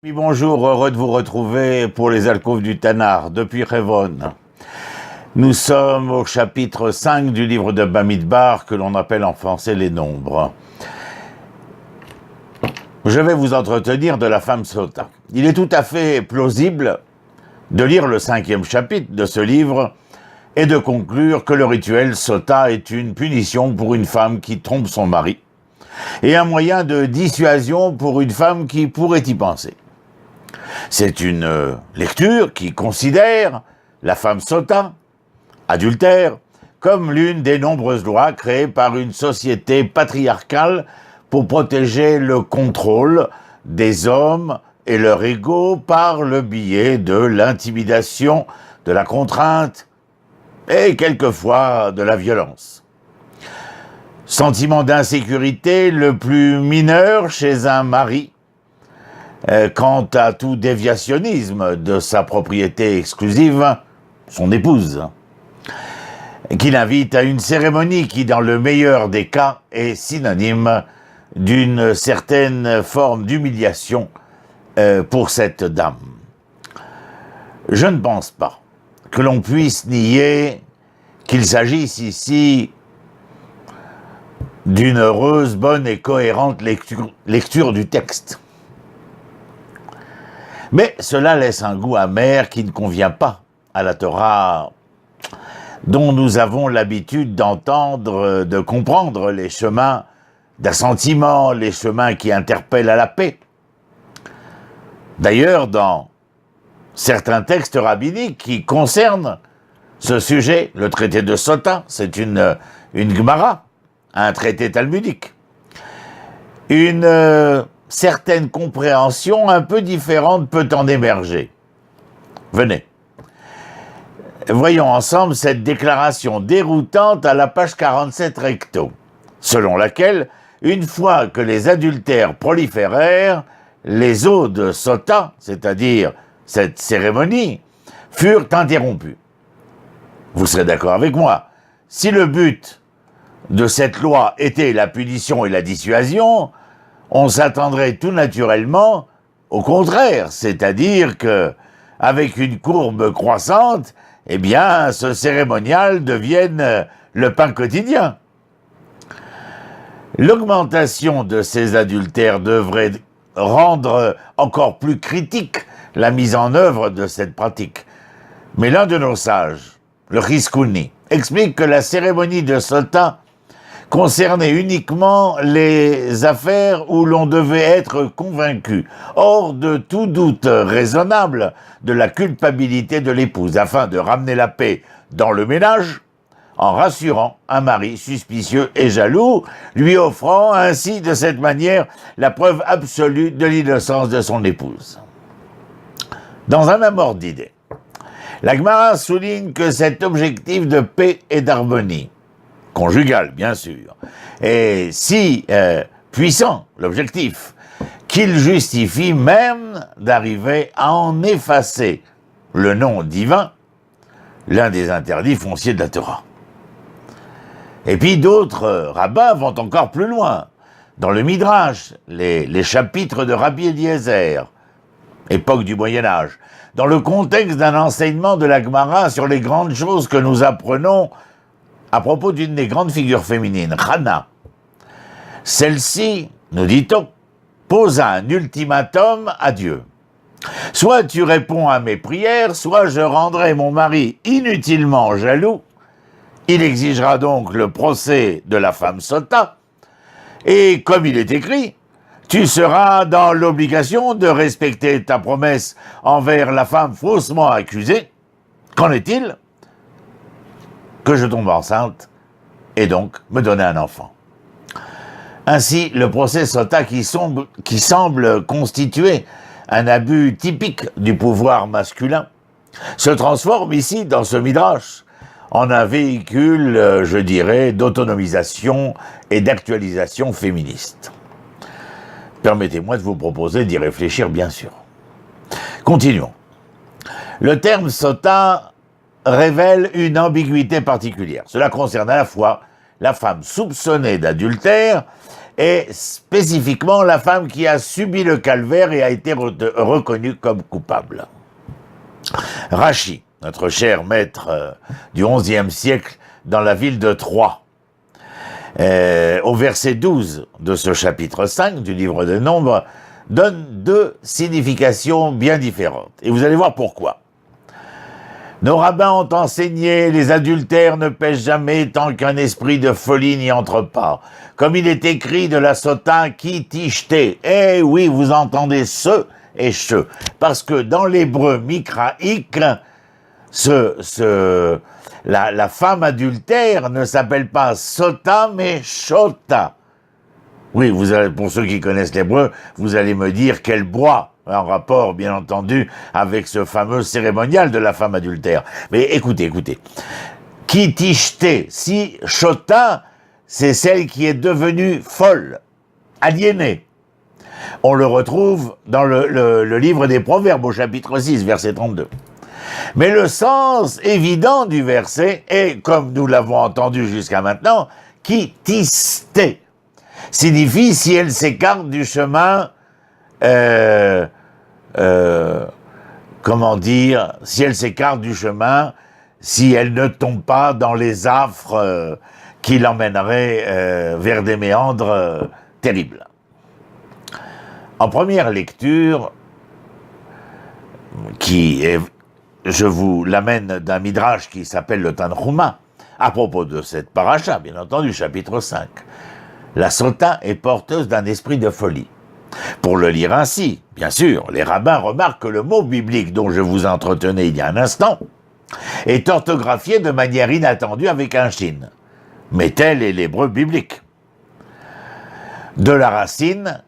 Oui, bonjour, heureux de vous retrouver pour les alcôves du Tanakh, depuis Révonne. Nous sommes au chapitre 5 du livre de Bamidbar, que l'on appelle en français les nombres. Je vais vous entretenir de la femme Sota. Il est tout à fait plausible de lire le 5e chapitre de ce livre et de conclure que le rituel Sota est une punition pour une femme qui trompe son mari et un moyen de dissuasion pour une femme qui pourrait y penser. C'est une lecture qui considère la femme sota, adultère, comme l'une des nombreuses lois créées par une société patriarcale pour protéger le contrôle des hommes et leur ego par le biais de l'intimidation, de la contrainte et quelquefois de la violence. Sentiment d'insécurité le plus mineur chez un mari quant à tout déviationnisme de sa propriété exclusive, son épouse, qui l'invite à une cérémonie qui, dans le meilleur des cas, est synonyme d'une certaine forme d'humiliation pour cette dame. Je ne pense pas que l'on puisse nier qu'il s'agisse ici d'une heureuse, bonne et cohérente lecture du texte. Mais cela laisse un goût amer qui ne convient pas à la Torah, dont nous avons l'habitude d'entendre, de comprendre les chemins d'assentiment, les chemins qui interpellent à la paix. D'ailleurs, dans certains textes rabbiniques qui concernent ce sujet, le traité de Sota, c'est une Gemara, un traité talmudique. Une certaine compréhension un peu différente peut en émerger. Venez. Voyons ensemble cette déclaration déroutante à la page 47 recto, selon laquelle, une fois que les adultères proliférèrent, les eaux de Sota, c'est-à-dire cette cérémonie, furent interrompues. Vous serez d'accord avec moi, si le but de cette loi était la punition et la dissuasion, on s'attendrait tout naturellement au contraire, c'est-à-dire que, avec une courbe croissante, eh bien, ce cérémonial devienne le pain quotidien. L'augmentation de ces adultères devrait rendre encore plus critique la mise en œuvre de cette pratique. Mais l'un de nos sages, le Chizkuni, explique que la cérémonie de Sota concernait uniquement les affaires où l'on devait être convaincu, hors de tout doute raisonnable, de la culpabilité de l'épouse, afin de ramener la paix dans le ménage, en rassurant un mari suspicieux et jaloux, lui offrant ainsi de cette manière la preuve absolue de l'innocence de son épouse. Dans un même ordre d'idée, la Gemara souligne que cet objectif de paix et d'harmonie, conjugal, bien sûr, et si puissant, l'objectif, qu'il justifie même d'arriver à en effacer le nom divin, l'un des interdits fonciers de la Torah. Et puis d'autres rabbins vont encore plus loin. Dans le Midrash, les chapitres de Rabbi Eliezer, époque du Moyen-Âge, dans le contexte d'un enseignement de la Gemara sur les grandes choses que nous apprenons à propos d'une des grandes figures féminines, Hana. Celle-ci, nous dit-on, pose un ultimatum à Dieu. Soit tu réponds à mes prières, soit je rendrai mon mari inutilement jaloux. Il exigera donc le procès de la femme sota. Et comme il est écrit, tu seras dans l'obligation de respecter ta promesse envers la femme faussement accusée. Qu'en est-il ? Que je tombe enceinte et donc me donner un enfant. Ainsi, le procès sota qui semble constituer un abus typique du pouvoir masculin se transforme ici, dans ce midrash, en un véhicule, je dirais, d'autonomisation et d'actualisation féministe. Permettez-moi de vous proposer d'y réfléchir, bien sûr. Continuons. Le terme sota révèle une ambiguïté particulière. Cela concerne à la fois la femme soupçonnée d'adultère est spécifiquement la femme qui a subi le calvaire et a été reconnue comme coupable. Rachi, notre cher maître du XIe siècle dans la ville de Troyes, au verset 12 de ce chapitre 5 du livre des Nombres, donne deux significations bien différentes. Et vous allez voir pourquoi. Nos rabbins ont enseigné, les adultères ne pêchent jamais tant qu'un esprit de folie n'y entre pas. Comme il est écrit de la sota qui tichté. Eh oui, vous entendez ce et ce. Parce que dans l'hébreu mikraïk, la femme adultère ne s'appelle pas sota mais shota. Oui, pour ceux qui connaissent l'hébreu, vous allez me dire qu'elle boit, en rapport, bien entendu, avec ce fameux cérémonial de la femme adultère. Mais écoutez. Qui tichté, si shota, c'est celle qui est devenue folle, aliénée. On le retrouve dans le livre des Proverbes, au chapitre 6, verset 32. Mais le sens évident du verset est, comme nous l'avons entendu jusqu'à maintenant, qui tisté signifie si elle s'écarte du chemin, si elle s'écarte du chemin, si elle ne tombe pas dans les affres qui l'emmèneraient vers des méandres terribles. En première lecture, je vous l'amène d'un midrash qui s'appelle le Tanhuma, à propos de cette paracha, bien entendu, chapitre 5. La sota est porteuse d'un esprit de folie. Pour le lire ainsi, bien sûr, les rabbins remarquent que le mot biblique dont je vous entretenais il y a un instant est orthographié de manière inattendue avec un shin. Mais tel est l'hébreu biblique. De la racine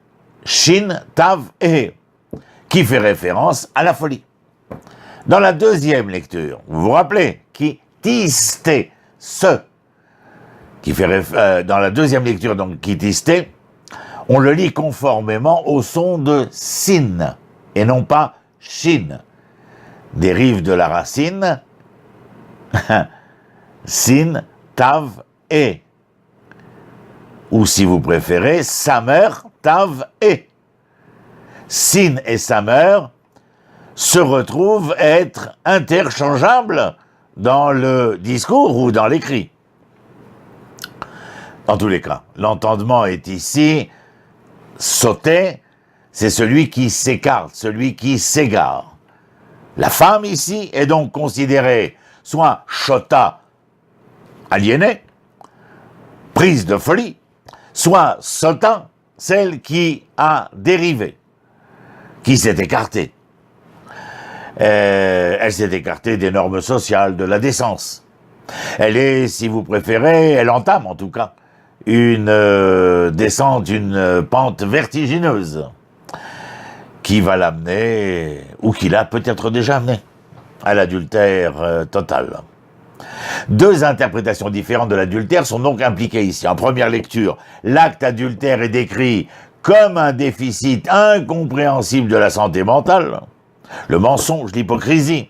shin, tav et qui fait référence à la folie. Dans la deuxième lecture, vous vous rappelez, qui tisté, dans la deuxième lecture, donc qui tisté, on le lit conformément au son de sin, et non pas shin. Dérive de la racine sin, tav, et. Ou si vous préférez, samer, tav, et. Sin et samer se retrouvent être interchangeables dans le discours ou dans l'écrit. En tous les cas, l'entendement est ici sauté, c'est celui qui s'écarte, celui qui s'égare. La femme ici est donc considérée soit shota, aliénée, prise de folie, soit sota, celle qui a dérivé, qui s'est écartée. Elle s'est écartée des normes sociales, de la décence. Elle est, si vous préférez, elle entame en tout cas une descente, une pente vertigineuse qui va l'amener, ou qui l'a peut-être déjà amené, à l'adultère total. Deux interprétations différentes de l'adultère sont donc impliquées ici. En première lecture, l'acte adultère est décrit comme un déficit incompréhensible de la santé mentale, le mensonge, l'hypocrisie,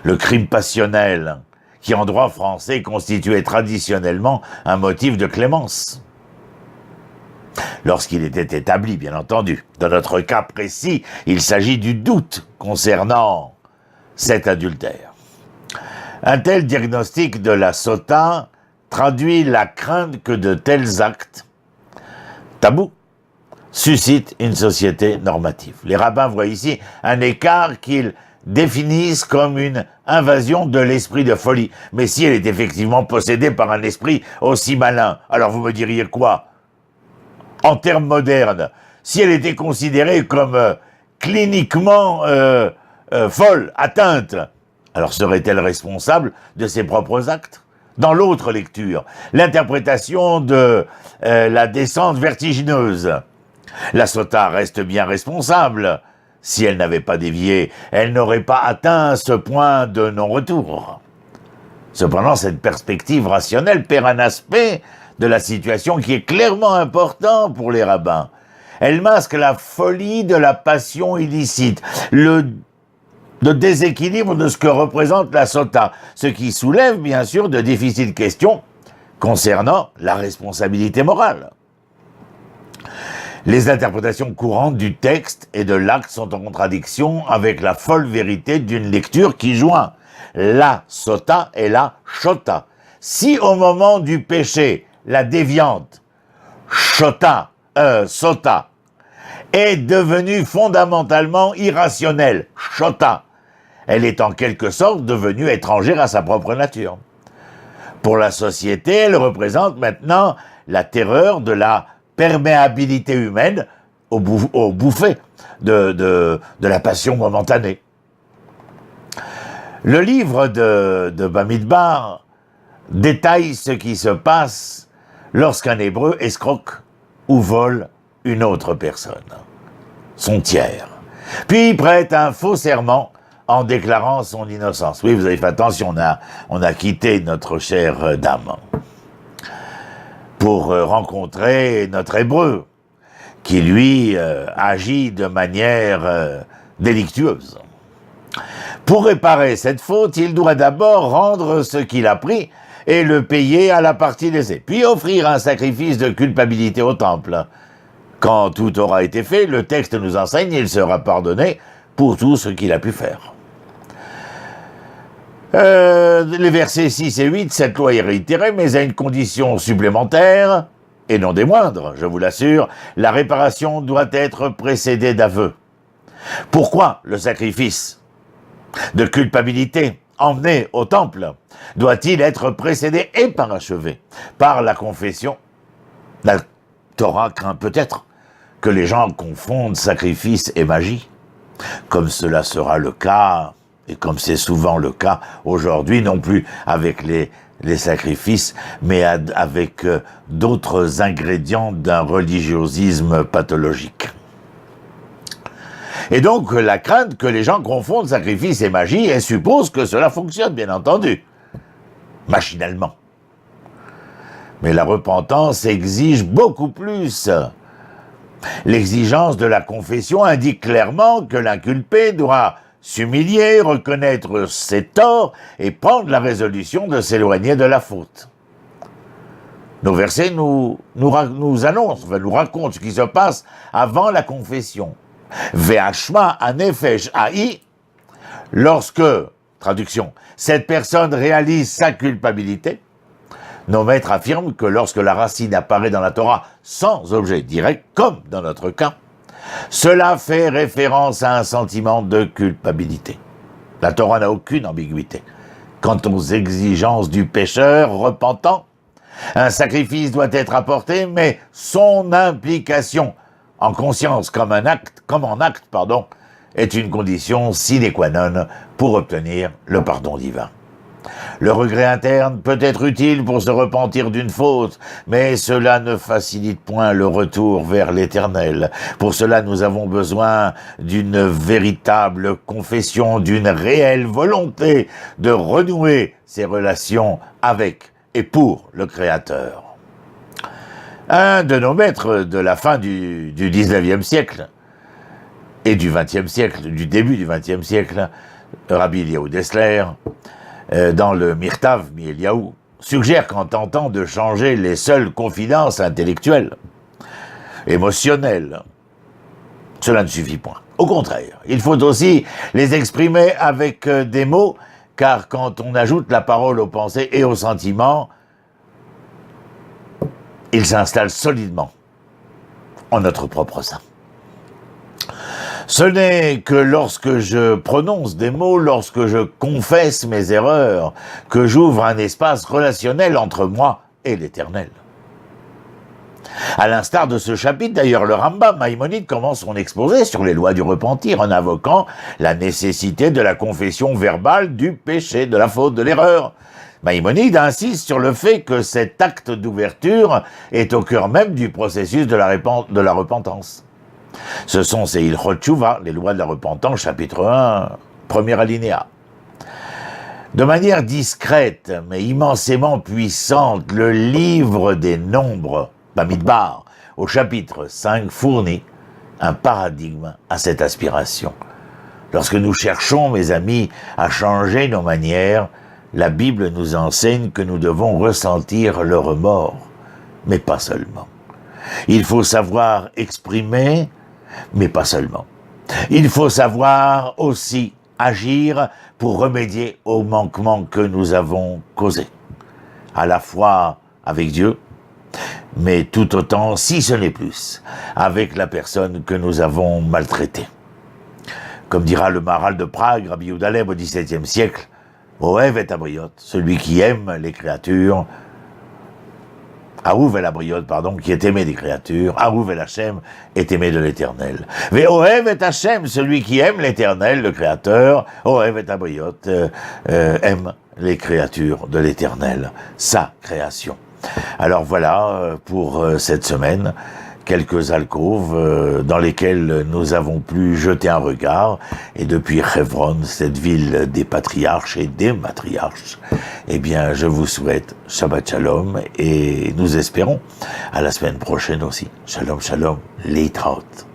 le crime passionnel, qui en droit français constituait traditionnellement un motif de clémence. Lorsqu'il était établi, bien entendu. Dans notre cas précis, il s'agit du doute concernant cet adultère. Un tel diagnostic de la sota traduit la crainte que de tels actes tabous suscitent une société normative. Les rabbins voient ici un écart qu'ils définissent comme une invasion de l'esprit de folie. Mais si elle est effectivement possédée par un esprit aussi malin, alors vous me diriez quoi? En termes modernes, si elle était considérée comme cliniquement folle, atteinte, alors serait-elle responsable de ses propres actes? Dans l'autre lecture, l'interprétation de la descente vertigineuse, la sota reste bien responsable. Si elle n'avait pas dévié, elle n'aurait pas atteint ce point de non-retour. Cependant, cette perspective rationnelle perd un aspect de la situation qui est clairement important pour les rabbins. Elle masque la folie de la passion illicite, le déséquilibre de ce que représente la sota, ce qui soulève bien sûr de difficiles questions concernant la responsabilité morale. Les interprétations courantes du texte et de l'acte sont en contradiction avec la folle vérité d'une lecture qui joint la sota et la shota. Si au moment du péché, la déviante sota est devenue fondamentalement irrationnelle, shota, elle est en quelque sorte devenue étrangère à sa propre nature. Pour la société, elle représente maintenant la terreur de la perméabilité humaine au bouffées de la passion momentanée. Le livre de Bamidbar détaille ce qui se passe lorsqu'un Hébreu escroque ou vole une autre personne, son tiers. Puis il prête un faux serment en déclarant son innocence. Oui, vous avez fait attention, on a quitté notre chère dame pour rencontrer notre Hébreu, qui lui agit de manière délictueuse. Pour réparer cette faute, il doit d'abord rendre ce qu'il a pris et le payer à la partie lésée, puis offrir un sacrifice de culpabilité au temple. Quand tout aura été fait, le texte nous enseigne, il sera pardonné pour tout ce qu'il a pu faire. Les versets 6 et 8, cette loi est réitérée, mais à une condition supplémentaire, et non des moindres, je vous l'assure, la réparation doit être précédée d'aveu. Pourquoi le sacrifice de culpabilité emmené au temple doit-il être précédé et parachevé par la confession? La Torah craint peut-être que les gens confondent sacrifice et magie, comme cela sera le cas, et comme c'est souvent le cas aujourd'hui, non plus avec les sacrifices, mais avec d'autres ingrédients d'un religiosisme pathologique. Et donc, la crainte que les gens confondent sacrifice et magie et supposent que cela fonctionne, bien entendu, machinalement. Mais la repentance exige beaucoup plus. L'exigence de la confession indique clairement que l'inculpé doit s'humilier, reconnaître ses torts et prendre la résolution de s'éloigner de la faute. Nos versets nous annoncent, nous racontent ce qui se passe avant la confession. Ve'ashma anefesh ha'i, lorsque, traduction, cette personne réalise sa culpabilité, nos maîtres affirment que lorsque la racine apparaît dans la Torah sans objet direct, comme dans notre cas, cela fait référence à un sentiment de culpabilité. La Torah n'a aucune ambiguïté. Quant aux exigences du pécheur repentant, un sacrifice doit être apporté, mais son implication en conscience comme en acte, est une condition sine qua non pour obtenir le pardon divin. Le regret interne peut être utile pour se repentir d'une faute, mais cela ne facilite point le retour vers l'Éternel. Pour cela, nous avons besoin d'une véritable confession, d'une réelle volonté de renouer ses relations avec et pour le Créateur. Un de nos maîtres de la fin du 19e siècle et du 20e siècle, du début du 20e siècle, Rabbi Eliyahu Dessler, dans le Mirtav Mi-Eliyahu, suggère qu'en tentant de changer les seules confidences intellectuelles, émotionnelles, cela ne suffit point. Au contraire, il faut aussi les exprimer avec des mots, car quand on ajoute la parole aux pensées et aux sentiments, il s'installe solidement en notre propre sein. Ce n'est que lorsque je prononce des mots, lorsque je confesse mes erreurs, que j'ouvre un espace relationnel entre moi et l'Éternel. À l'instar de ce chapitre, d'ailleurs, le Rambam Maïmonide commence son exposé sur les lois du repentir en invoquant la nécessité de la confession verbale du péché, de la faute, de l'erreur. Maïmonide insiste sur le fait que cet acte d'ouverture est au cœur même du processus de la repentance. Ce sont ces Ilchot Tshuva, les lois de la repentance, chapitre 1, premier alinéa. De manière discrète, mais immensément puissante, le livre des nombres, Bamidbar, au chapitre 5, fournit un paradigme à cette aspiration. Lorsque nous cherchons, mes amis, à changer nos manières, la Bible nous enseigne que nous devons ressentir le remords, mais pas seulement. Il faut savoir exprimer, mais pas seulement. Il faut savoir aussi agir pour remédier aux manquements que nous avons causés, à la fois avec Dieu, mais tout autant, si ce n'est plus, avec la personne que nous avons maltraitée. Comme dira le Maharal de Prague, Rabbi Yehuda Leib au XVIIe siècle, Ohev et Abriot, celui qui aime les créatures, Arouv el Abriot, pardon, qui est aimé des créatures, Arouv el Hachem est aimé de l'Éternel. Mais Ohev et Hachem, celui qui aime l'Éternel, le Créateur, Ohev et Abriot, aime les créatures de l'Éternel, sa création. Alors voilà, pour cette semaine, quelques alcôves dans lesquelles nous avons pu jeter un regard. Et depuis Hebron, cette ville des patriarches et des matriarches, eh bien, je vous souhaite Shabbat Shalom et nous espérons à la semaine prochaine aussi. Shalom, shalom, Leitraot.